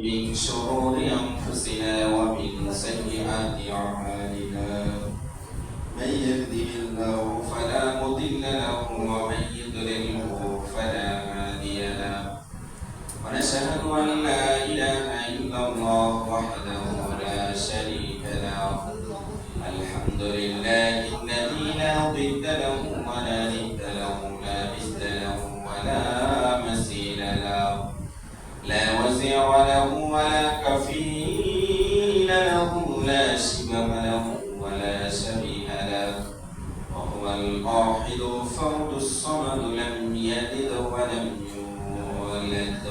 من شرور أنفسنا ومن سيئات أعمالنا من يهده الله فلا مضل له ومن يضلله فلا هادي له ونشهد أن لا إله إلا الله وحده لا شريك له الحمد لله الذي لا ضد له ولا ند له لا مثل له ولا مثيل له لا وزير له ولا كفيل له لا شبه له ولا شبيه له وهو الواحد الفرد الصمد لم يلد ولم يولد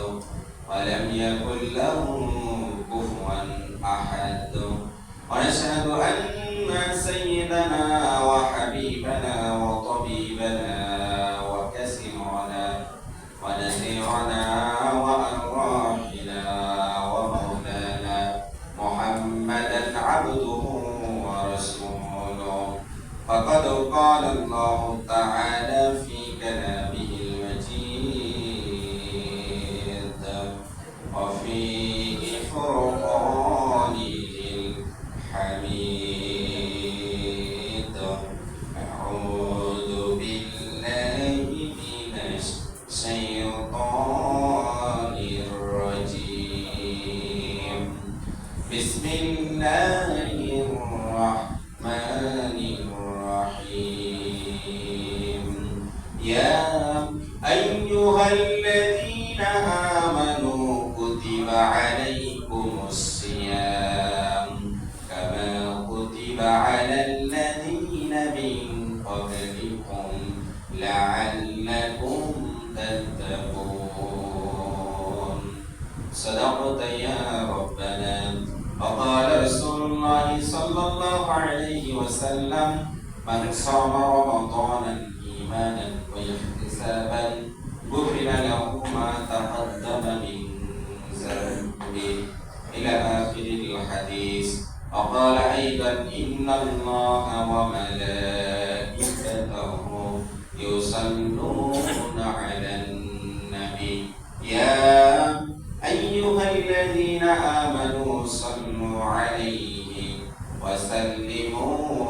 ولم يكن له كفوا أحد ونشهد أن سيدنا وحبيبنا وطبيبنا وكسرنا ونذيرنا وأرواحنا ومولانا محمدا عبده ورسوله فقد قال الله تعالى في كلامه المجيد وفي فرقانه الحميد أعوذ بالله من الشيطان الرجيم بسم الله الرحمن الرحيم يا أيها الذين آمنوا كتب عليكم الصيام كما كتب على الذين من قبلكم لعلكم تتقون صدقت يا ربنا وقال رسول الله صلى الله عليه وسلم من صام رمضانا إيمانا واحتسابا غفر له ما تقدم من ذنبه إلى آخر الحديث وقال أيضا إن الله وملائكته يصلون على النبي يا أيها الذين آمنوا صلوا عليه وسلموا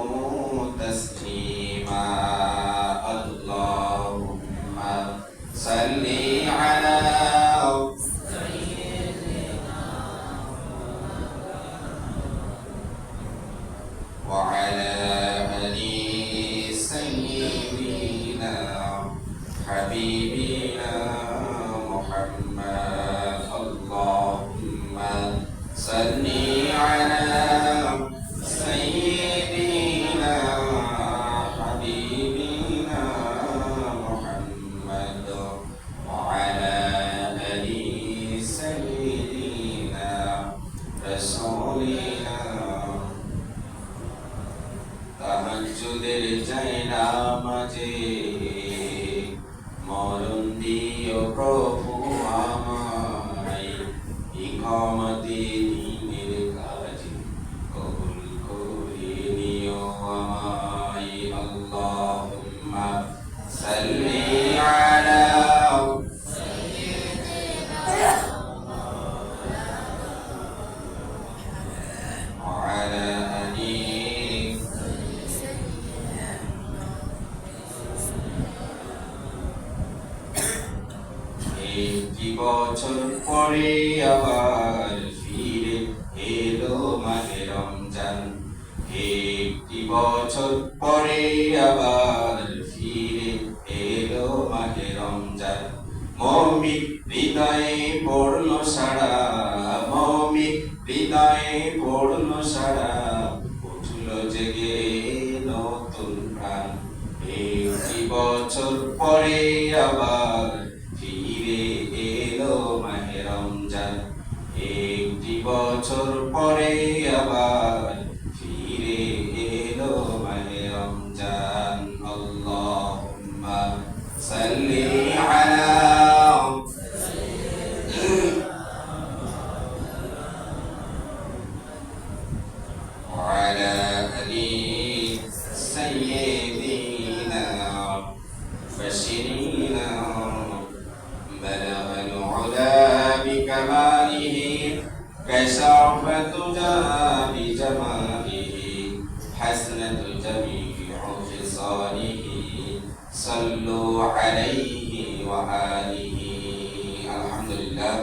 تسليما اللهم صل على وعلى آل سيدنا حبيبنا محمد اللهم صل على سيدنا حبيبنا محمد وعلى آل سيدنا رسولنا তাহাজ্জুদের চাইনা মাঝে মরণ দিও প্রভু আমায় ইকামতে দ্বীনের কাজে কবুল করে নিও আমায় আল্লাহুম্মা সাল্লি আলা وعلى آله একটি বছর পরে আবার ফিরে এলো মাহে রমজান একটি বছর পরে আবার ফিরে এলো মাহে রমজান মমিন হৃদয়ে পড়লো সাড়া মমিন হৃদয়ে পড়লো সাড়া উঠলো জেগে নতুন প্রাণ একটি বছর পরে আবার ফিরে এলো মাহে রমজান একটি বছর পরে আবার ফিরে এলো মাহে রমজান আল্লাহুম্মা সাল্লি আলা وعلى آل سيدنا بشرنا بلغ العلا بكماله كشرفة بجماله حسنة جميع خصاله صلوا عليه وآله الحمد لله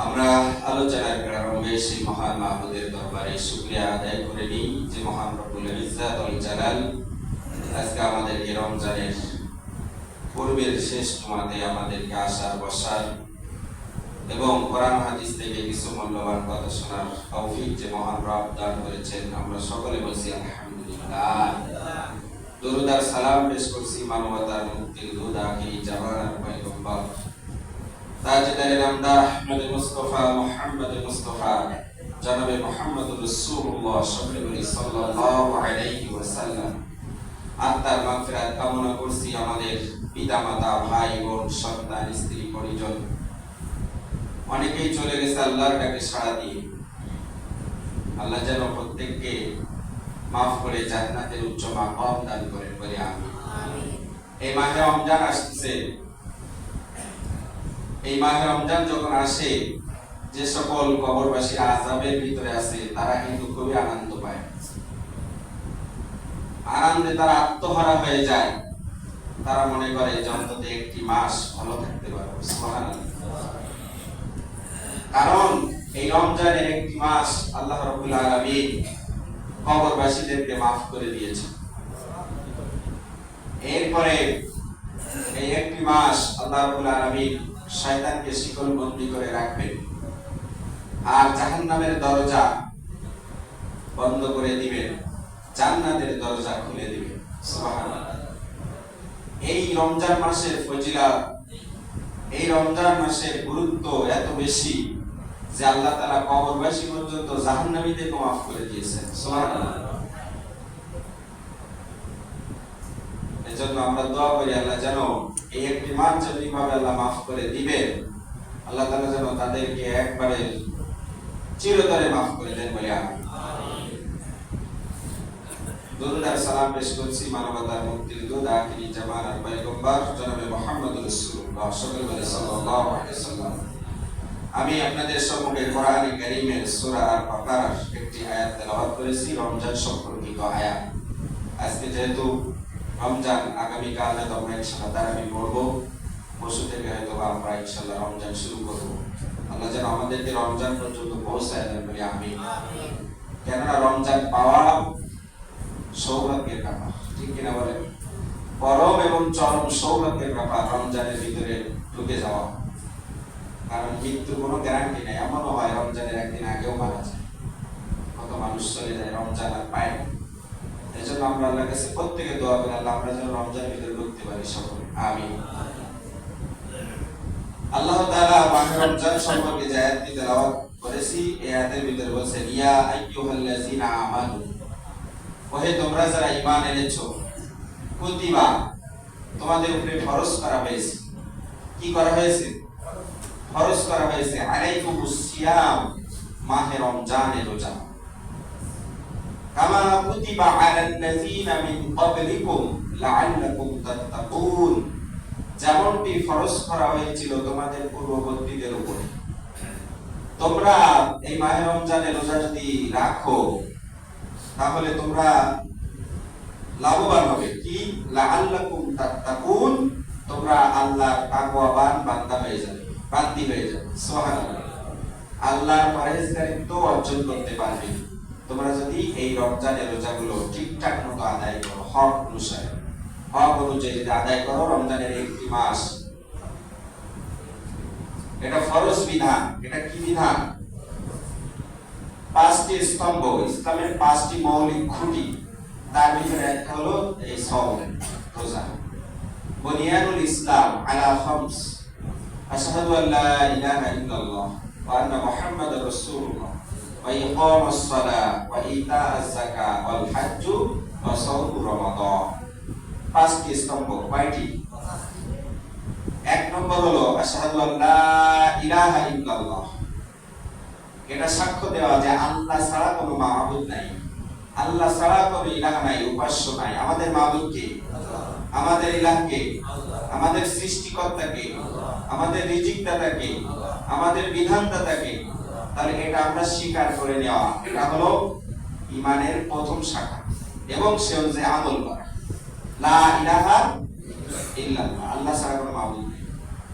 আমরা আলোচনার প্রারম্ভে সেই মহান মাহবুদের দরবারে শুকরিয়া আদায় করে নিই যে মহান রব্বুল ইজ্জাত ওয়াল জালাল আজকে আমাদেরকে রমজানের পূর্বের শেষ জুমাতে আমাদেরকে আসার বসার এবং কোরআন হাদিস থেকে কিছু মূল্যবান কথা শোনার তৌফিক যে মহান রব দান করেছেন। আমরা সকলে বলছি আলহামদুলিল্লাহ। দরুদ আর সালাম পেশ করছি মানবতার মুক্তির দূত আখিরি জামানার পয়গম্বর তাজদারে নামদার আহমদ মুস্তাফা মুহাম্মদ মুস্তাফা জনাবে মুহাম্মদুর রাসূলুল্লাহ সাল্লাল্লাহু আলাইহি ওয়াসাল্লাম আত্মার মাগফিরাত কামনা করছি। আমাদের পিতামাতা, ভাই বোন, সন্তান, স্ত্রী, পরিজন অনেকেই চলে গেছে আল্লাহর ডাকে সাড়া দিয়ে। আল্লাহ যেন প্রত্যেককে মাফ করে জান্নাতের উচ্চ মাকাম দান করেন বলে আমিন। এই মাহে রমজান আসছে। এই মাহে রমজান যখন আসে, যে সকল কবরবাসী আযাবের ভিতরে আছে তারা কিন্তু খুবই আনন্দ পায়। আনন্দে তারা আত্মহারা হয়ে যায়। তারা মনে করে যে অন্তত একটি মাস ভালো থাকতে পারবো। সুবহানাল্লাহ। কারণ এই রমজানের একটি মাস আল্লাহ রাব্বুল আলামিন কবরবাসীদেরকে মাফ করে দিয়েছেন। এরপরে এই একটি মাস আল্লাহ রাব্বুল আলামিন শয়তানকে শিকলবন্দি করে রাখবেন আর জাহান্নামের দরজা বন্ধ করে দিবেন, জান্নাতের দরজা খুলে দিবেন। সুবহানাল্লাহ। এই রমজান মাসের ফজিলত, এই রমজান মাসের গুরুত্ব এত বেশি যে আল্লাহ তাআলা কবরবাসী পর্যন্ত জাহান্নামীদেরকে মাফ করে দিয়েছেন। সুবহানাল্লাহ। এজন্য আমরা দোয়া করি আল্লাহ যেন এই একটি মাস যেভাবে আল্লাহ মাফ করে দিবেন, আল্লাহ তাআলা যেন তাদেরকে একবারে চিরতরে মাফ করে দেন বলে আমিন। দরুদ আর সালাম পেশ করছি মানবতার মুক্তির দূত আখিরি জামানার পয়গম্বর জনাবে মুহাম্মদুর রাসূলুল্লাহ সাল্লাল্লাহু আলাইহি ওয়াসাল্লাম। আমি আপনাদের সম্মুখে কোরআন কারীমের সূরা আল বাকারার একটি আয়াত তেলাওয়াত করেছি, রমজান সম্পর্কিত আয়াত। আজকে যেহেতু রমজান, আগামী কাল হয়তো আমরা ইনশাআল্লাহ তারাবি পড়ব, পরশু থেকে হয়তো আমরা ইনশাআল্লাহ রমজান শুরু করব। আল্লাহ যেন আমাদেরকে রমজান পর্যন্ত পৌঁছায় দেন বলে আমিন। কেননা রমজান পাওয়া সৌভাগ্যের ব্যাপার, ঠিক কিনা বলেন? পরম এবং চরম সৌভাগ্যের ব্যাপার রমজানের ভিতরে ঢুকে যাওয়া। কারণ মৃত্যুর কোনো গ্যারান্টি নেই। এমনও হয় রমজানের একদিন আগেও মারা যায়, কত মানুষ চলে যায় রমজান আর পায় না। এই জন্য আমরা আল্লাহর কাছে প্রত্যেকে দোয়া করি আল্লাহ আমরা যেন রমজানের ভিতরে ঢুকতে পারি সকলে, আমিন। আল্লাহ তাআলা মাহে রমজান সম্পর্কে যে আয়াতটি তেলাওয়াত করেছি, এই আয়াতের ভিতরে বলেছেন ইয়া আইয়ুহাল্লাযিনা আমানু, ওহে তোমরা যারা ঈমান এনেছো, কুতিবা তোমাদের উপরে ফরজ করা হয়েছে। কি করা হয়েছে? ফরজ করা হয়েছে আলাইকুমুস সিয়াম, মাহে রমজানের রোজা। কামা কুতিবা আলাল্লাযিনা মিন ক্বাবলিকুম লাআল্লাকুম তাত্তাকুন, যেমনটি ফরজ করা হয়েছিল তোমাদের পূর্ববর্তীদের উপরে। তোমরা এই মাহে রমজানের রোজা যদি রাখো তাহলে তোমরা লাভবান হবে। কি? লাআল্লাকুম তাত্তাকুন, তোমরা আল্লাহর তাকওয়াবান বান্দা হয়ে যাবে, বান্দী হয়ে যাবে। সুবহানাল্লাহ। আল্লাহর পরহেজগারিত্ব অর্জন করতে পারবে তোমরা যদি এই রমজানের রোজাগুলো ঠিকঠাক মতো আদায় করো, হক অনুসারে, হক অনুযায়ী যদি আদায় করো। রমজানের একটি মাস, এটা ফরজ বিধান। এটা কি বিধান? পাঁচটি স্তম্ভ, ইসলামের পাঁচটি মৌলিক খুঁটি, তার ভিতরে একটা হলো এই সাওম, রোজা। বুনিয়ানুল ইসলাম আলা খামস, আশহাদু আল্লা ইলাহা ইল্লাল্লাহ ওয়া আন্না মুহাম্মাদার রাসূলুল্লাহ ওয়া ইকামাস সালাহ ওয়া ইতাআজ যাকাত ওয়াল হজ্জ ওয়া সাওম রমাদান। পাঁচটি স্তম্ভ। কয়টি? এক নম্বর হলো আশহাদু আল্লা ইলাহা ইল্লাল্লাহ, এটা সাক্ষ্য দেওয়া যে আল্লাহ ছাড়া কোনো মাবুদ নাই, আল্লাহ ছাড়া কোনো ইলাহ নাই, উপাস্য নাই। আমাদের মাবুদ কে? আমাদের ইলাহ কে? আমাদের সৃষ্টিকর্তা কে? আমাদের রিজিকদাতাকে, আমাদের বিধানদাতাকে, তাহলে এটা আমরা স্বীকার করে নেওয়া, এটা হলো ঈমানের প্রথম শাখা। এবং সে অনুযায়ী আমল করা, লা ইলাহা ইল্লাল্লাহ, আল্লাহ ছাড়া কোনো মাবুদ নেই,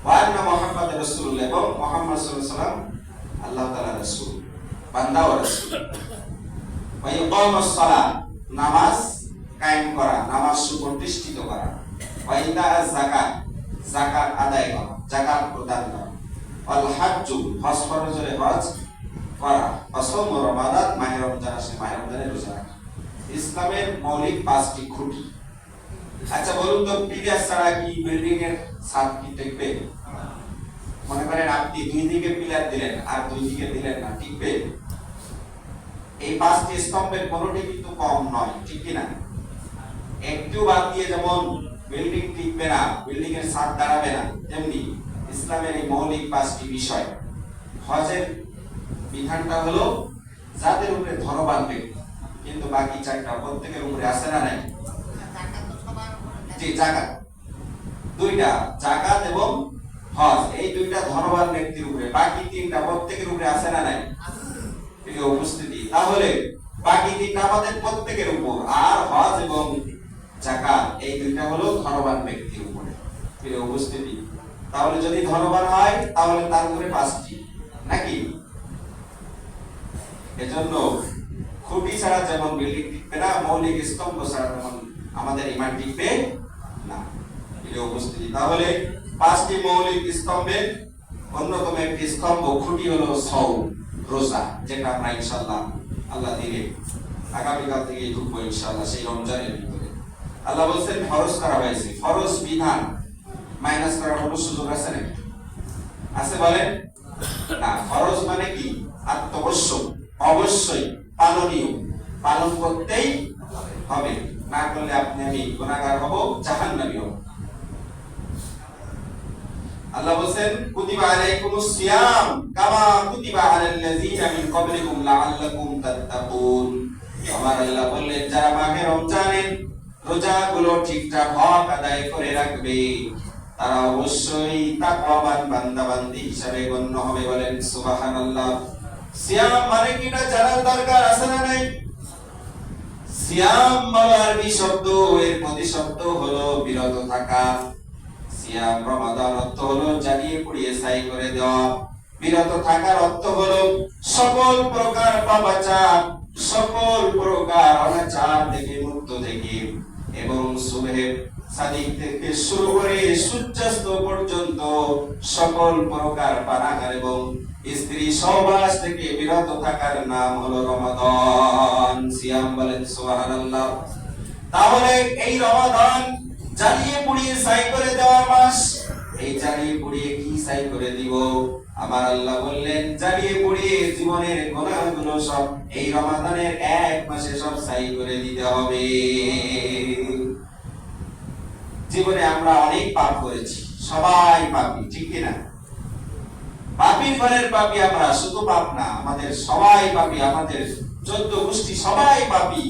ওয়া আন্না মুহাম্মাদুর রাসূলুল্লাহ, এবং মুহাম্মদ সাল্লাল্লাহু আলাইহি ওয়াসাল্লাম আল্লাহ তাআলার রাসূল, বান্দা ও রাসূল। ওয়া ইকামাস সালাত, নামাজ কায়েম করা, নামাজ সুপ্রতিষ্ঠিত করা। ওয়া ইতাআজ যাকাত, যাকাত আদায় করা, যাকাত প্রদান করা। ওয়াল হাজ্জু, হজ ফরজে হজ করা। ওয়া সাওম রমাদান, মাহে রমজান আসে, মাহে রমজানে রোজা রাখা। ইসলামের মৌলিক পাঁচটি খুঁটি। আচ্ছা বলুন তো, পিলার ছাড়া কি বিল্ডিং এর ছাদ কি টিকবে? মনে করেন আপনি দুই দিকে পিলার দিলেন আর দুই দিকে দিলেন না, টিকবে? এই পাঁচটি স্তম্ভের কোনোটি কিন্তু কম নয়, ঠিক কি না? একটু বাদ দিয়ে যেমন বিল্ডিং টিকবে না, বিল্ডিং এর ছাদ দাঁড়াবে না, তেমনি ইসলামের এই মৌলিক পাঁচটি বিষয়। হজের বিধানটা হলো যাদের উপরে ধনবান ব্যক্তি, কিন্তু বাকি চারটা প্রত্যেকের উপরে আছে না নাই? জি, জাকাত, দুইটা, জাকাত এবং হজ, এই দুইটা ধনবান ব্যক্তির উপরে, বাকি তিনটা প্রত্যেকের উপরে আছে না নাই? এই উপস্থিতি, তাহলে বাকি তিনটা আমাদের প্রত্যেকের উপর, আর হজ এবং জাকাত এই দুইটা হলো ধনবান ব্যক্তির উপরে। এই উপস্থিতি, তাহলে যদি ধনবান হয় তাহলে তার উপরে পাঁচটি, নাকি? এজন্য খুঁটি ছাড়া যেমন বিল্ডিং টিকবে না, মৌলিক স্তম্ভ ছাড়া তেমন আমাদের ঈমান টিকবে না। এই উপস্থিতি, তাহলে পাঁচটি মৌলিক স্তম্ভের অন্যতম একটি স্তম্ভ, খুঁটি হলো সাওম, রোজা, যেটা আমরা ইনশাআল্লাহ আল্লাহ দিলে আগামীকাল থেকে ঢুকবো ইনশাআল্লাহ সেই রমজানের ভিতরে। আল্লাহ বলছেন ফরজ করা হয়েছে, ফরজ বিধান মাইনাস করার কোনো সুযোগ আছে নাকি? আছে বলেন? না, ফরজ মানে কি? আত্মবশ্যক, অবশ্যই পালনীয়, পালন করতেই হবে, না করলে আপনি আমি গুনাহগার হব, জাহান্নামী হব। আল্লাহ বলেন কুতিবা আলাইকুমুস সিয়াম কামা কুতিবা আলাল লাযিনা মিন ক্বাবলিকুম লাআল্লাকুম তাত্তাকুন। আমার আল্লাহ বললেন যারা মাহে রমজানের রোজাগুলো ঠিকঠাক হক আদায় করে রাখবে তারা অবশ্যই তাকওয়াবান বান্দা-বান্দী হিসেবে গণ্য হবে। বলেন সুবহানাল্লাহ। সিয়াম মানে কিটা জানার দরকার আছে না নাই? সিয়াম বলার আরবি শব্দ, এর প্রতিশব্দ হলো বিরত থাকা। সিয়াম রমাদান অর্থ হলো জ্বালিয়ে পুড়িয়ে ছাই করে দেওয়া, বিরত থাকার অর্থ হলো সকল প্রকার পাপাচার, সকল প্রকার অনাচার থেকে মুক্ত থেকে, এবং সুবহে সাদিক থেকে শুরু করে সূর্যাস্ত পর্যন্ত সকল প্রকার পানাহার এবং স্ত্রী সহবাস থেকে বিরত থাকার নাম হলো রমাদান। সিয়াম, বলেন সুবহানাল্লাহ। তাহলে এই রমাদান জ্বালিয়ে পুড়িয়ে ছাই করে দেওয়ার মাস। এই জ্বালিয়ে পুড়িয়ে কি ছাই করে দিব? আমার আল্লাহ বললেন জ্বালিয়ে পুড়িয়ে জীবনের গুনাহগুলো সব এই রমাদানের এক মাসে সব ছাই করে দিতে হবে। জীবনে আমরা অনেক পাপ করেছি, সবাই পাপী, ঠিক কি না? পাপীর ঘরের পাপী আমরা, শুধু পাপ না, আমাদের সবাই পাপী, আমাদের 14 গোষ্ঠী সবাই পাপী।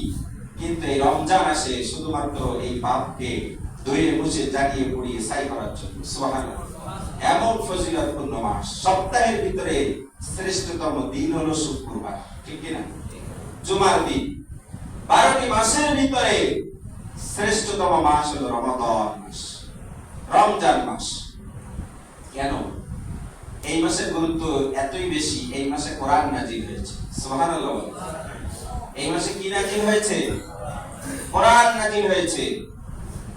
কিন্তু এই রমজান আসে শুধুমাত্র এই পাপকে ধুয়ে মুছে জ্বালিয়ে পুড়িয়ে ছাই করার জন্য। সুবহানাল্লাহ। এমন ফজিলতপূর্ণ মাস, সপ্তাহের ভিতরে শ্রেষ্ঠতম দিন হলো শুক্রবার, ঠিক কি না? জুমার দিন। 12টি মাসের ভিতরে শ্রেষ্ঠতম মাস হলো রমাদান মাস, রমজান মাস। কেন? এই মাসের গুরুত্ব এতই বেশি, এই মাসে কোরআন নাজিল হয়েছে। সুবহানাল্লাহ। এই মাসে কি নাজিল হয়েছে? কোরআন নাজিল হয়েছে।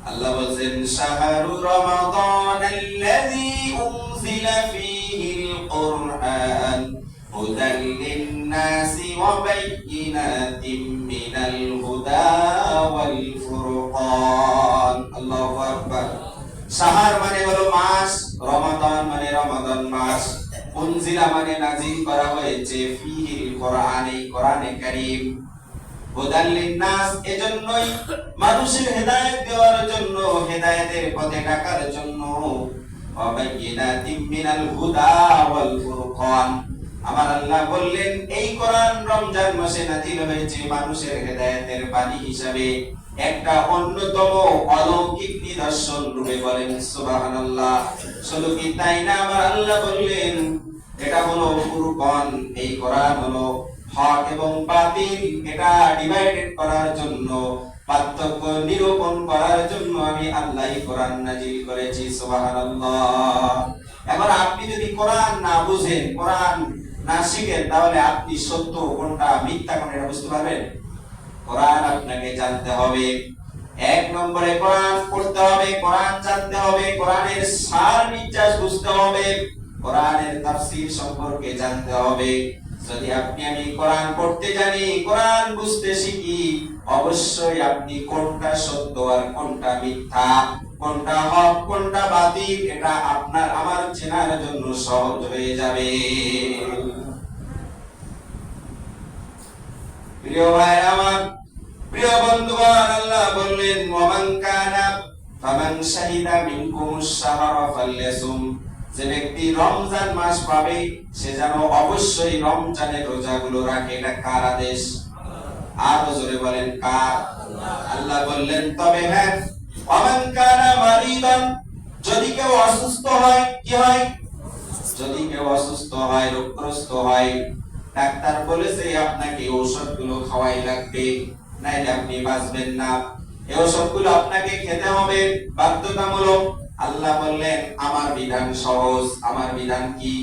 আল্লাহ বলেন শাহরু রমাদানাল্লাযী উনজিলা ফীহিল কুরআন হুদাল লিন-নাসি ওয়া বায়্যিনাতিম মিনাল হুদা ওয়াল ফুরকান। আল্লাহু আকবার। শাহর মানে হলো মাস, রমাদান মানে রমাদান মাস, উনজিলা মানে নাজিল করা হয়েছে, ফীহিল কুরআন, এই কোরআনে কারীম, হুদাল লিন-নাস এজন্যই মানুষের হেদায়েত দেওয়ার জন্য, হেদায়েতের পথে ডাকার জন্য, ওয়া বায়্যিনাতিম মিনাল হুদা ওয়াল ফুরকান আমার আল্লাহ বললেন এই কোরআন রমজান মাসে নাযিল হয়েছে মানুষের হেদায়েতের বাণী হিসাবে, একটা অন্যতম অলৌকিক নিদর্শন রূপে। বলেন সুবহানাল্লাহ। শুধু কি তাই না, আমার আল্লাহ বললেন এটা হলো ফুরকান, এই কোরআন হলো হক এবং বাতিল, এটা ডিভাইডেড করার জন্য, পার্থক্য নিরূপণ করার জন্য আমি আল্লাহই কোরআন নাযিল করেছি। সুবহানাল্লাহ। এবার আপনি যদি কোরআন না বুঝেন, কোরআন না শিখেন, তাহলে আপনি সত্য কোনটা মিথ্যা কোনটা বুঝতে পারবেন? কোরআন আপনাকে জানতে হবে। এক নম্বরে কোরআন পড়তে হবে, কোরআন জানতে হবে, কোরআনের সার নির্যাস বুঝতে হবে, কোরআনের তাফসীর সম্পর্কে জানতে হবে। যদি আমি কোরআন পড়তে জানি, কোরআন বুঝতে শিখি, অবশ্যই আপনি কোনটা সত্য আর কোনটা মিথ্যা, কোনটা হক কোনটা বাতিল, এটা আপনার আমার চেনার জন্য সহজ হয়ে যাবে। প্রিয় ভাই আমার, প্রিয় বন্ধুগণ, আল্লাহ বললেন ওয়ামান কানা ফামান শাহিদা মিনকুমুশ শাহরা ফালইয়াসুম, যে ব্যক্তি রমজান মাস পাবে সে যেন অবশ্যই রমজানের রোজাগুলো রাখে। এটা কার আদেশ? আরো জোরে বলেন কার? আল্লাহ বললেন তবে হ্যাঁ, ওয়ামান কানা মারিদান, যদি কেউ অসুস্থ হয়, কি হয়? যদি কেউ অসুস্থ হয়, রোগগ্রস্ত হয়, ডাক্তার বলেছে আপনাকে ঔষধগুলো খাওয়াই লাগবে, নাইলে আপনি বাঁচবেন না, এই ঔষধগুলো আপনাকে খেতে হবে বাধ্যতামূলক। আল্লাহ বললেন আমার বিধান সহজ। আমার বিধান কি?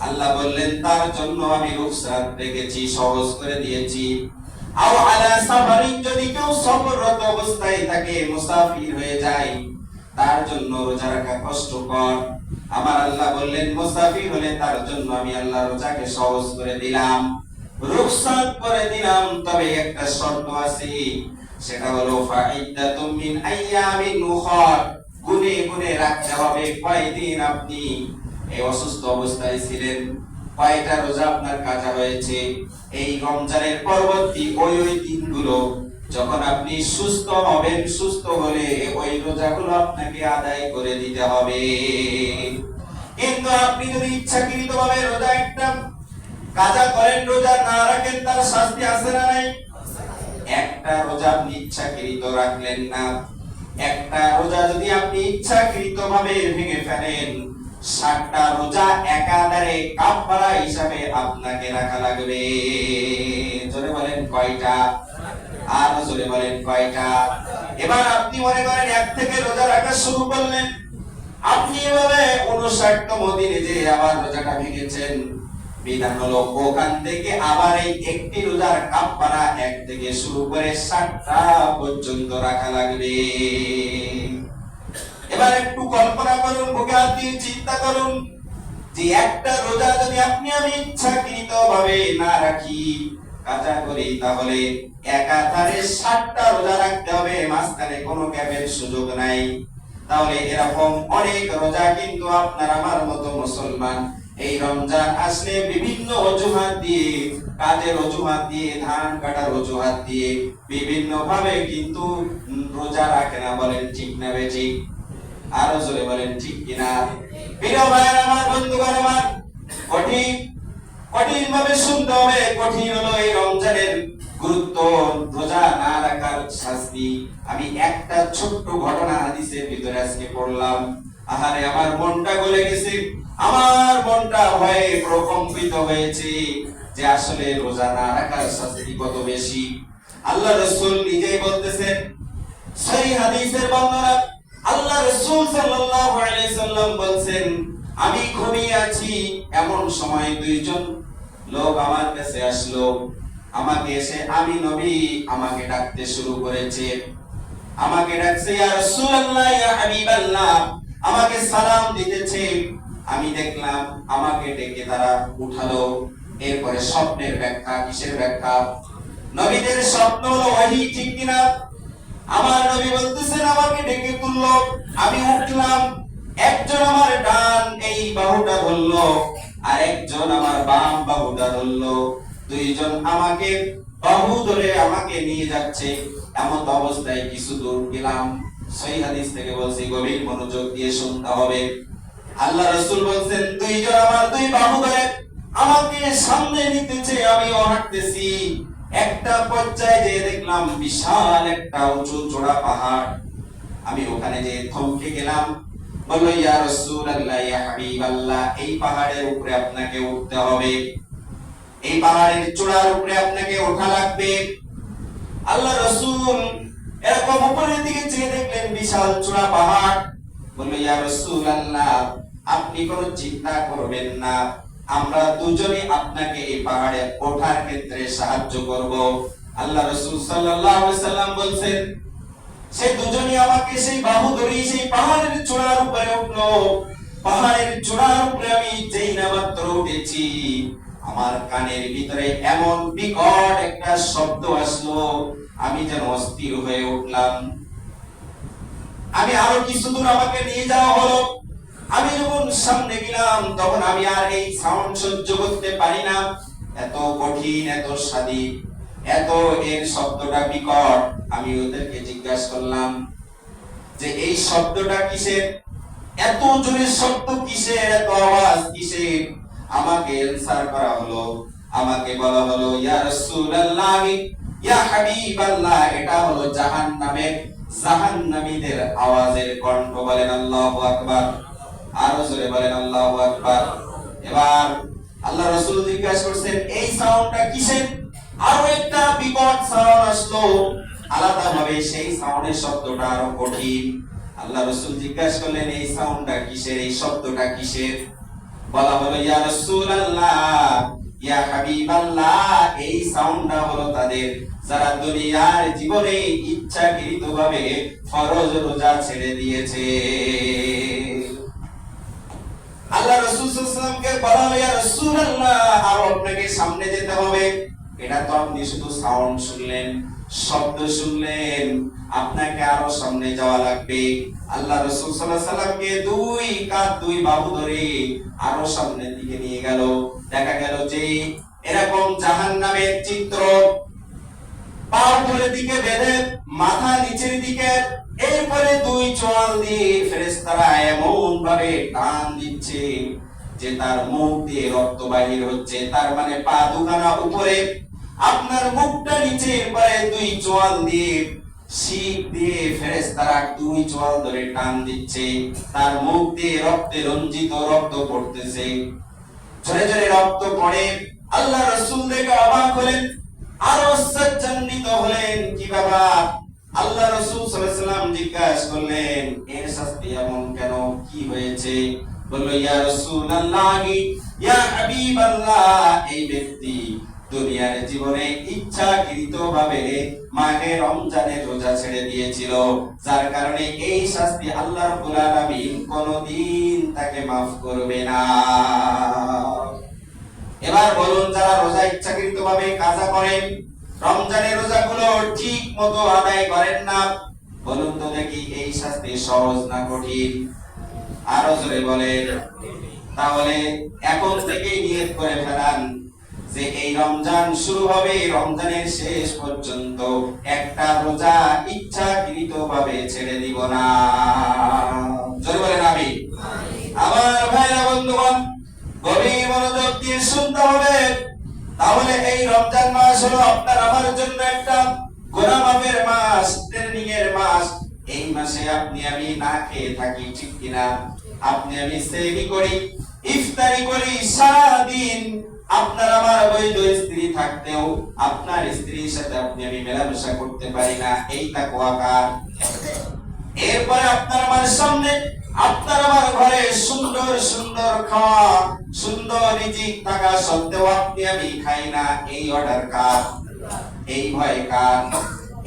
আল্লাহ বললেন তার জন্য আমি রুখসাত রেখেছি, সহজ করে দিয়েছি। আও আলা সাফারিন, যদি কেউ সফররত অবস্থায় থাকে, মুসাফির হয়ে যায়, তার জন্য রোজা রাখা কষ্টকর। আমার আল্লাহ বললেন মুসাফির হলে তার জন্য আমি আল্লাহ রোজাকে সহজ করে দিলাম, রুখসাত করে দিলাম। তবে একটা শর্ত আছে, সেটা হলো ফাইদাতুম মিন আইয়ামিন উখর, গুনে গুনে রাখতে হবে কয়দিন আপনি এই অসুস্থ অবস্থায় ছিলেন, কয়টা রোজা আপনার কাজা হয়েছে। এই রমজানের পরবর্তী ওই দিনগুলো যখন আপনি সুস্থ হবেন, সুস্থ হলে ওই রোজাগুলো আপনাকে আদায় করে দিতে হবে। কিন্তু আপনি যদি ইচ্ছাকৃতভাবে রোজা একটা কাজা করেন, রোজা না রাখেন, তার শাস্তি আছে না নাই? একটা রোজা আপনি ইচ্ছাকৃত রাখলেন না, একটা রোজা যদি আপনি ইচ্ছাকৃতভাবে ভেঙে ফেলেন, 60টা রোজা একাধারে কাফারা হিসাবে আপনাকে রাখা লাগবে। জোরে বলেন কয়টা? আর জোরে বলেন কয়টা? এবার আপনি মনে করেন এক থেকে রোজা রাখা শুরু করলেন, আপনি এভাবে 59তম দিনে যে আবার রোজাটা ভেঙেছেন, বিধান হলো ওখান থেকে আবার এই একটি রোজার কাফারা এক থেকে শুরু করে 60টা পর্যন্ত রাখা লাগবে। এবার একটু কল্পনা করুন, বুকে হাত দিয়ে চিন্তা করুন যে একটা রোজা যদি আমি ইচ্ছাকৃতভাবে না রাখি, কাজা করি, তাহলে একাধারে 60টা রোজা রাখতে হবে, মাঝখানে কোনো গ্যাপের সুযোগ নাই। তাহলে এরকম অনেক রোজা কিন্তু আপনার আমার মতো মুসলমান এই রমজান আসলে বিভিন্ন অজুহাত দিয়ে, কাজের অজুহাত দিয়ে, ধান কাটার অজুহাত দিয়ে বিভিন্ন ভাবে কিন্তু রোজা রাখে না। বলেন ঠিক না বেঠিক? আরো জোরে বলেন ঠিক কিনা? প্রিয় ভাইরা আমার, বন্ধুগণ আমার, কঠিন কঠিন ভাবে শুনতে হবে। কঠিন হলো এই রমজানের গুরুত্ব, রোজা না রাখার শাস্তি। আমি একটা ছোট্ট ঘটনা হাদিসের ভিতরে আজকে পড়লাম, আহারে আমার মনটা গলে গেছে, আমার মনটা ভয়ে প্রকম্পিত হয়েছে যে আসলে রোজা না রাখার শাস্তি কত বেশি। আল্লাহ রাসূল নিজেই বলতেছেন, সহিহ হাদিসের বর্ণনা, আল্লাহ রাসূল সাল্লাল্লাহু আলাইহি সাল্লাম বলেন, আমি ঘুমিয়ে আছি, এমন সময় দুইজন লোক আমার কাছে আসলো। আমাকে এসে আমি নবী আমাকে ডাকতে শুরু করেছে, আমাকে ডাকছে ইয়া রাসূলুল্লাহ, ইয়া হাবিবাল্লাহ, আমাকে সালাম দিতেছে। আমি দেখলাম আমাকে ডেকে তারা উঠালো। এরপরে স্বপ্নের ব্যাখ্যা, কিসের ব্যাখ্যা? নবীদের স্বপ্ন হলো ওহী, ঠিক কিনা? আমার নবী বলতেছেন আমাকে ডেকে তুললো, আমি উঠলাম, একজন আমার ডান এই বাহুটা ধরলো, আর একজন আমার বাম বাহুটা ধরলো, দুইজন আমাকে বাহু ধরে আমাকে নিয়ে যাচ্ছে। এমন অবস্থায় কিছু দূর গেলাম, সহিহ হাদিস থেকে বলছি, গভীর মনোযোগ দিয়ে শুনতে হবে। আল্লাহ রাসূল বলেন, দুইজন আমার দুই বাহু ধরে আমাকে সামনে নিতেছে, আমিও হাঁটতেছি। একটা পর্যায়ে যে দেখলাম বিশাল একটা উঁচু চড়া পাহাড়। আমি ওখানে যে থমকে গেলাম। বলল, ইয়া রাসূলুল্লাহ, ইয়া হাবিবাল্লাহ, এই পাহাড়ের উপরে আপনাকে উঠতে হবে, এই পাহাড়ের চূড়ার উপরে আপনাকে ওঠা লাগবে। আল্লাহ রাসূল এরকম উপরের দিকে চেয়ে দেখলেন বিশাল চূড়া পাহাড়। বলল, ইয়া রাসূলুল্লাহ, আপনি কোনো চিন্তা করবেন না, আমরা দুজনে আপনাকে এই পাহাড়ে ওঠার ক্ষেত্রে সাহায্য করব। আল্লাহ রাসূল সাল্লাল্লাহু আলাইহি সাল্লাম বলছেন, সে দুজনে আমাকে সেই বাহু ধরে সেই পাহাড়ের চূড়ার উপরে উঠলো। পাহাড়ের চূড়ার উপরে আমি যেই না মাত্র উঠেছি, আমার কানের ভিতরে এমন বিকট একটা শব্দ আসলো, আমি যেন অস্থির হয়ে উঠলাম। আমি আরো কিছু দূর আমাকে নিয়ে যাওয়া হলো। আমি যখন সামনে গেলাম তখন আমি আর এই সাউন্ড সহ্য করতে পারি না। এত কঠিন, এত স্বাধীন, এত এর শব্দটা বিকট। আমি ওদেরকে জিজ্ঞাসা করলাম যে এই শব্দটা কিসের, এত জোরে শব্দ কিসের, এত আওয়াজ কিসের? আমাকে এনসার করা হলো, আমাকে বলা হলো, ইয়া রাসূলুল্লাহ, ইয়া হাবিবাল্লাহ, এটা হলো জাহান্নামীদের আওয়াজের কণ্ঠ। বলেন আল্লাহু আকবার, আরো জোরে বলেন আল্লাহু আকবার। এবার আল্লাহ রাসূল জিজ্ঞাসা করছেন, এই সাউন্ডটা কিসের? আরো একটা বিকট সাউন্ড আসলো, আলাদা ভাবে সেই সাউন্ডের শব্দটা আরো কঠিন। আল্লাহ রাসূল জিজ্ঞাসা করলেন, এই সাউন্ডটা কিসের, এই শব্দটা কিসের? বলা হলো, ইয়া রাসূলুল্লাহ, ইয়া হাবিবাল্লাহ, এই সাউন্ডটা হলো তাদের যারা দুনিয়ার জীবনে ইচ্ছাকৃতভাবে ফরজ রোজা ছেড়ে দিয়েছে। আল্লাহ রাসূল সাল্লাল্লাহু আলাইহি ওয়াসাল্লামকে বলা হলো, ইয়া রাসূলুল্লাহ, আর আপনাকে সামনে যেতে হবে। এটা তো আপনি শুধু সাউন্ড শুনলেন, শব্দ শুনলেন, আপনাকে আরো সামনে যাওয়া লাগবে। আল্লাহ রাসূল সাল্লাল্লাহু আলাইহি ওয়াসাল্লামকে দুই বাহু ধরে আরো সামনের দিকে নিয়ে গেল। দেখা গেল যে এরকম জাহান্নামের চিত্র, পা উপরের দিকে বেঁধে, মাথা নিচের দিকে, এরপরে দুই চোয়াল দিয়ে ফেরেশতারা এমন ভাবে টান দিচ্ছে যে তার মুখ দিয়ে রক্ত বাহির হচ্ছে। তার মানে পা দুখানা উপরে, আপনার মুখটা নিচে, এরপরে দুই চোয়াল দিয়ে, শিক দিয়ে ফেরেশতারা দুই চোয়াল ধরে টান দিচ্ছে। তার মুখ দিয়ে রক্তে রঞ্জিত রক্ত পড়তেছে, ঝরে ঝরে রক্ত পড়ে। আল্লাহ রাসূল দেখে অবাক হলেন, আরো সজ্জান্বিত হলেন। কি বাবা? আল্লাহ রাসূল সাল্লাল্লাহু আলাইহি ওয়াসাল্লাম জিজ্ঞাসা করলেন, এর শাস্তি এমন কেন, কি হয়েছে? বলল, ইয়া রাসূলুল্লাহ, ইয়া হাবিবাল্লাহ, এই ব্যক্তি দুনিয়ার জীবনে ইচ্ছাকৃতভাবে মাহে রমজানের রোজা ছেড়ে দিয়েছিল, যার কারণে এই শাস্তি আল্লাহ রাব্বুল আলামিন কোনদিন তাকে maaf করবে না। এবার বলুন, যারা রোজা ইচ্ছাকৃতভাবে কাজা করেন, রমজানের রোজাগুলো ঠিক মতো আদায় করেন না, বলুন তো দেখি এই শাস্তি সহজ না কঠিন? আরো জোরে বলেন। তাহলে এখন থেকেই নিয়ত করে ফেলান যে এই রমজান শুরু হবে, রমজানের শেষ পর্যন্ত একটা রোজা ইচ্ছাকৃতভাবে ছেড়ে দিব না। জোরে বলেন আমিন। আমার ভাইরা বন্ধুগণ, গভীর মনোযোগ দিয়ে শুনতে হবে। তাহলে এই রমজান মাস হলো আপনার আমার জন্য একটা গুনাহ মাফের মাস, ট্রেনিং এর মাস। এই মাসে আপনি আমি না খেয়ে থাকি, ঠিক কিনা? আপনি আমি সেহরি করি, ইফতারি করি, সারাদিন আপনার আমার বৈধ স্ত্রী থাকতেও আপনার স্ত্রীর সাথে আপনি আমি মেলামেশা করতে পারি না। এই তাকওয়া কার? এরপরে আপনার আমার সামনে, আপনার আমার ঘরে সুন্দর সুন্দর খাওয়া, সুন্দর রিজিক থাকা সত্ত্বেও আপনি আমি খাই না। এই অর্ডার কার? এই ভয় কার?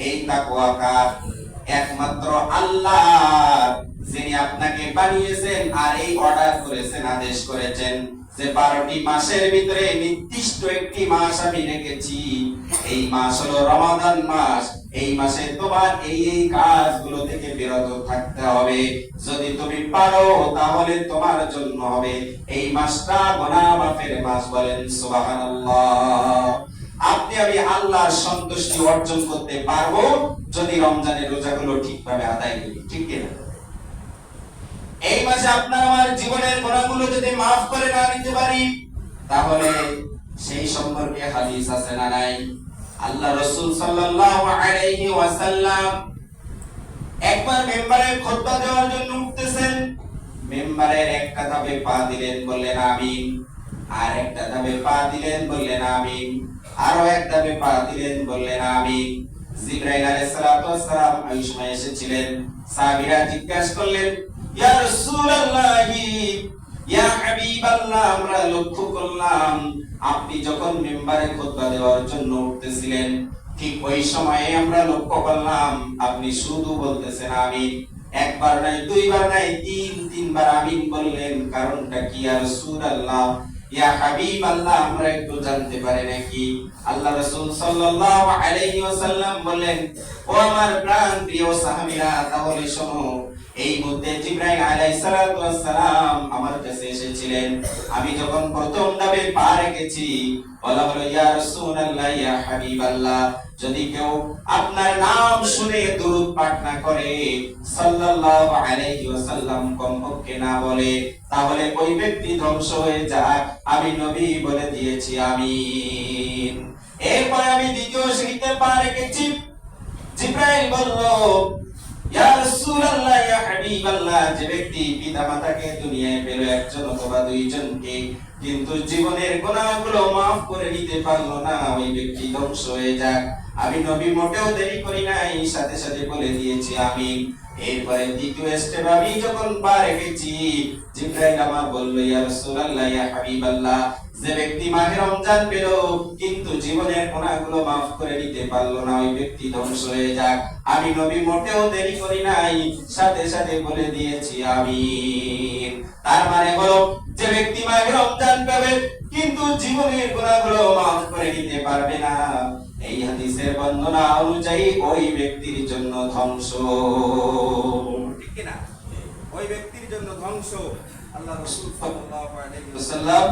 এই তাকওয়া কার? একমাত্র আল্লাহ, যিনি আপনাকে বানিয়েছেন আর এই অর্ডার করেছেন, আদেশ করেছেন যে 12টি মাসের ভিতরে নির্দিষ্ট একটি মাস আমি রেখেছি। এই মাস হলো রমাদান মাস। এই মাসে তোমার এই কাজগুলো থেকে বিরত থাকতে হবে। যদি তুমি পারো তাহলে তোমার জন্য হবে এই মাসটা গুনাহ মাফের মাস। বলেন সুবহানাল্লাহ। আপনি আমি আল্লাহর সন্তুষ্টি অর্জন করতে পারবো যদি রমজানের রোজাগুলো ঠিকভাবে আদায় করি, ঠিক কিনা? এই মাসে আপনার আমার জীবনের গুনাহগুলো যদি maaf করে না নিতে পারি, তাহলে সেই সম্পর্কে হাদিস আছে না নাই? আল্লাহ রাসূল সাল্লাল্লাহু আলাইহি ওয়াসাল্লাম একবার মেম্বারে খুতবা দেওয়ার জন্য উঠতেছেন। মেম্বারের একটা ধাপে পা দিলেন, বললেন আমিন। আর একটা ধাপে পা দিলেন, বললেন আমিন। আরো এক ধাপে পা দিলেন, বললেন আমিন। জিবরাইল আলাইহিস সালাতু ওয়াস সালাম ওই সময় এসেছিলেন। সাহাবীরা জিজ্ঞাসা করলেন, ইয়া রাসূলুল্লাহি, ইয়া হাবিবাল্লাহ, আমরা লক্ষ্য করলাম আপনি যখন মেম্বারে খুতবা দেওয়ার জন্য উঠতেছিলেন, ঠিক ওই সময়ে আমরা লক্ষ্য করলাম আপনি শুধু বলতেছেন আমিন। একবার নাই, দুইবার নাই, তিনবার আমিন বললেন। কারণটা কি ইয়া রাসূলুল্লাহ, ইয়া হাবিবাল্লাহ, আমরা একটু জানতে পারি নাকি? আল্লাহ রাসূল সাল্লাল্লাহু আলাইহি ওয়াসাল্লাম বললেন, ও আমার প্রাণ প্রিয় সাহাবীরা, তাহলে শোনো, এই মধ্যে জিবরাইল আলাইহিস সালাতু ওয়াস সালাম আমার কাছে এসেছিলেন। আমি যখন প্রথম ধাপে পা রেখেছি, বলা হলো ইয়া রাসূলুল্লাহ, ইয়া হাবিবাল্লাহ, যদি কেউ আপনার নাম শুনে দুরূদ পাঠ না করে, সাল্লাল্লাহু আলাইহি ওয়াসাল্লাম কমপক্ষে না বলে, তাহলে ওই ব্যক্তি ধ্বংস হয়ে যাক। আমি নবী বলে দিয়েছি আমিন। এরপর আমি দ্বিতীয় সিঁড়িতে পা রেখেছি। জিবরাইল বলল, ইয়া রাসূলুল্লাহ, ইয়া হাবিবাল্লাহ, যে ব্যক্তি পিতামাতাকে দুনিয়ায় পেল একজন অথবা দুইজনকে, কিন্তু জীবনের গুনাহগুলো maaf করে নিতে পারলো না, ওই ব্যক্তি ধ্বংস হয়ে যাক। আমি নবী মোটেও দেরি করি নাই, সাথে সাথে বলে দিয়েছি আমিন। এরপরে দ্বিতীয় স্টেপ আমি যখন পা রেখেছি, জিবরাইল আমার বলল, ইয়া রাসূলুল্লাহ, ইয়া হাবিবাল্লাহ, যে ব্যক্তি মাহে রমজান পেল কিন্তু জীবনের গুনাহগুলো maaf করে নিতে পারলো না, ওই ব্যক্তি ধ্বংস হয়ে যাক। আমি নবী মোটেও দেরি করি নাই, সাথে সাথে বলে দিয়েছি আমিন। তার মানে হলো, যে ব্যক্তি মাহে রমজান পাবে কিন্তু জীবনের গুনাহগুলো maaf করে নিতে পারবে না, এই হাদিসের বর্ণনা অনুযায়ী ওই ব্যক্তির জন্য ধ্বংস। ঠিক কি না? ওই ব্যক্তির জন্য ধ্বংস। আল্লাহ রাসূল সাল্লাল্লাহু আলাইহি ওয়াসাল্লাম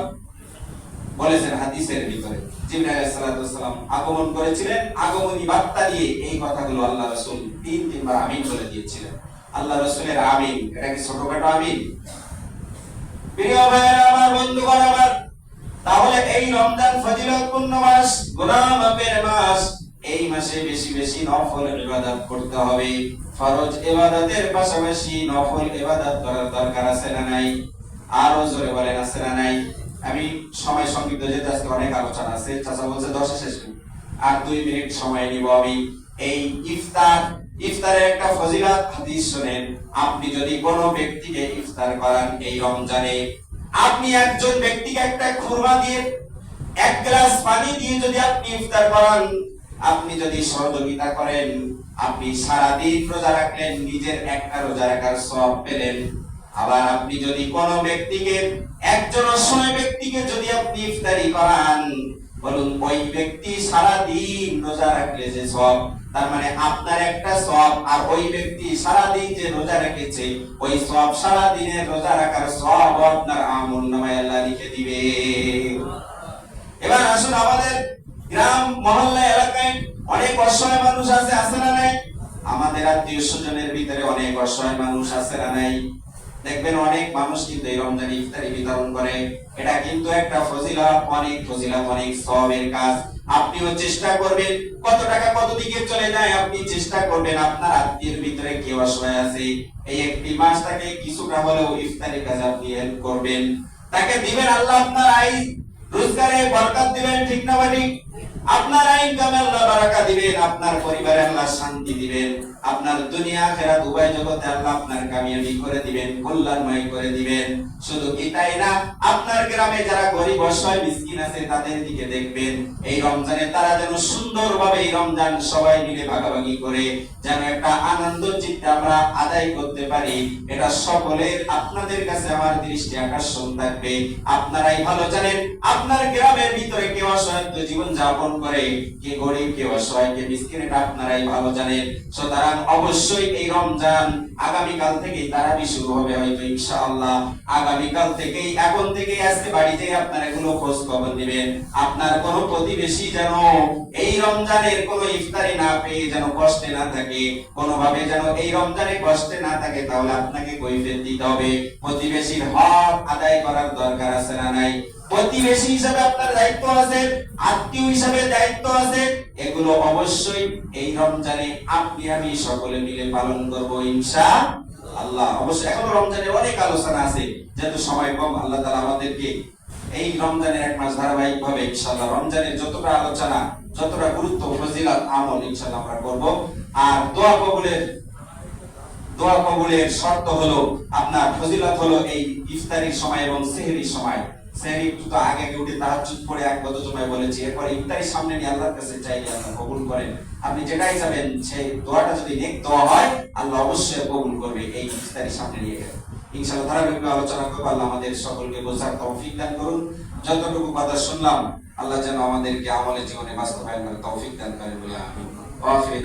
বলেছেন হাদিসের ভিতরে, জিবরাইল আলাইহিস সালাতু ওয়াস সালাম আগমন করেছিলেন। আগমনী বার্তা দিয়ে এই কথাগুলো আল্লাহ রাসূল তিনবার আমিন বলে দিয়েছিলেন। আল্লাহ রাসূলের আমিন, এটা কি ছোটখাটো আমিন? প্রিয় ভাইরা আমার, বন্ধুগণ আমার, তাহলে এই রমজান ফজিলতপূর্ণ মাস, গুনাহ মাফের মাস, এই মাসে বেশি বেশি নফল ইবাদত করতে হবে। ফরজ ইবাদতের পাশাপাশি নফল ইবাদত করার দরকার আছে না নাই? আরো জোরে বলেন, আছে না নাই? আমি সময় সংক্ষিপ্ত, যেহেতু আজকে অনেক আলোচনা আছে, চাচা বলছে 10 শেষ করব, আর 2 মিনিট সময় নিব আমি। এই ইফতারের একটা ফজিলত হাদিস শুনেন। আপনি যদি কোনো ব্যক্তিকে ইফতার করান এই রমজানে, আপনি একজন ব্যক্তিকে একটা খুরমা দিয়ে, এক গ্লাস পানি দিয়ে যদি আপনি ইফতার করান, আপনি যদি সহযোগিতা করেন, আপনি সারা দিন রোজা রাখলেন, নিজের একটা রোজা রাখার সওয়াব পেলেন। আবার আপনি যদি কোনো ব্যক্তিকে, একজন অসহায় ব্যক্তিকে যদি আপনি ইফতারি করান, বলুন ওই ব্যক্তি সারা দিন রোজা রাখলে যে সওয়াব, তার মানে আপনার একটা সওয়াব, আর ওই ব্যক্তি সারা দিন যে রোজা রেখেছে ওই সওয়াব, সারা দিনের রোজা রাখার সওয়াব আপনার আমলনামায় আল্লাহ লিখে দিবে। এবার আসুন, আমাদের গ্রাম মহল্লা এলাকায় অনেক অসহায় মানুষ আছে, আছে না নাই? আমাদের আত্মীয় স্বজনের ভিতরে অনেক অসহায় মানুষ আছে না নাই? দেখবেন অনেক মানুষ কিন্তু এই রমজানে ইফতারি বিতরণ করে। এটা কিন্তু একটা ফজিলত, অনেক ফজিলত, অনেক সওয়াবের কাজ। আপনিও চেষ্টা করবেন, কত টাকা কত দিকে চলে যায়, আপনি চেষ্টা করবেন আপনার আত্মীয়ের ভিতরে কেউ অসহায় আছে, এই একটি মাস তাকে কিছুটা হলেও ইফতারি কাজে আপনি হেল্প করবেন, তাকে দিবেন। আল্লাহ আপনার আয় রোজগারে বরকত দিবেন, ঠিক না ভাই? আপনার ইনকামে আল্লাহ বারাকা দিবেন, আপনার পরিবারে আল্লাহ শান্তি দিবেন, আপনার দুনিয়া আখিরাত উভয় জগতে আল্লাহ আপনার কামিয়াবি করে দিবেন, কল্যাণময় করে দিবেন। শুধু কি তাই না, আপনার গ্রামে যারা গরিব অসহায় মিসকিন আছে তাদের দিকে দেখবেন, এই রমজানে তারা যেন সুন্দরভাবে এই রমজান সবাই মিলে ভাগাভাগি করে যেন একটা আনন্দ চিত্তে আমরা আদায় করতে পারি। এটা সকলের আপনাদের কাছে আমার দৃষ্টি আকর্ষণ থাকবে। আপনারাই ভালো জানেন আপনার গ্রামের ভিতরে কেউ অসহায় জীবন যাপন করে, কে গরিব, কে অসহায়, কে মিসকিন, এটা আপনারাই ভালো জানেন। সুতরাং অবশ্যই এই রমজান আগামীকাল থেকেই তারাবি শুরু হবে হয়তো ইনশাআল্লাহ। আগামীকাল থেকেই, এখন থেকেই আজকে বাড়িতে আপনারা এগুলো খোঁজ খবর নেবেন। আপনার কোন প্রতিবেশী যেন এই রমজানের কোন ইফতারি না পেয়ে যেন কষ্টে না থাকে, কোনোভাবে যেন এই রমজানে কষ্টে না থাকে, তাহলে আপনাকে কৈফিয়ত দিতে হবে। প্রতিবেশীর হক আদায় করার দরকার আছে না নাই? প্রতিবেশী হিসাবে আপনার দায়িত্ব আছে, আত্মীয় হিসাবে দায়িত্ব আছে, এগুলো অবশ্যই এই রমজানে আপনি আমি সকলে মিলে পালন করব ইনশাআল্লাহ। অবশ্যই এখনো রমজানের অনেক আলোচনা আছে, যেহেতু সময় কম, আল্লাহ তাআলা আমাদেরকে এই রমজানের এক মাস ধারাবাহিকভাবে ইনশাআল্লাহ রমজানের যতটা আলোচনা, যতটা গুরুত্ব, ফজিলত, আমল ইনশাআল্লাহ আমরা করব। আর দোয়া কবুলের শর্ত হলো, আপনার ফজিলত হলো এই ইফতারির সময় এবং সেহরির সময়। সেহরি একটু তো আগে উঠে তাহাজ্জুদ পড়ে এক গত সময় বলেছি, এরপর ইফতারির সামনে নিয়ে আল্লাহর কাছে চাইলে আল্লাহ কবুল করেন। আপনি যেটাই চাবেন সেই দোয়াটা যদি নেক দোয়া হয়, আল্লাহ অবশ্যই কবুল করবে এই ইফতারির সামনে নিয়ে গেলে। ইনশাআল্লাহ ধারাবাহিক আলোচনা করব। আল্লাহ আমাদের সকলকে বোঝার তৌফিক দান করুন। যতটুকু কথা শুনলাম, আল্লাহ যেন আমাদেরকে আমলের জীবনে বাস্তবায়ন করার তৌফিক দান করেন বলে আমিন।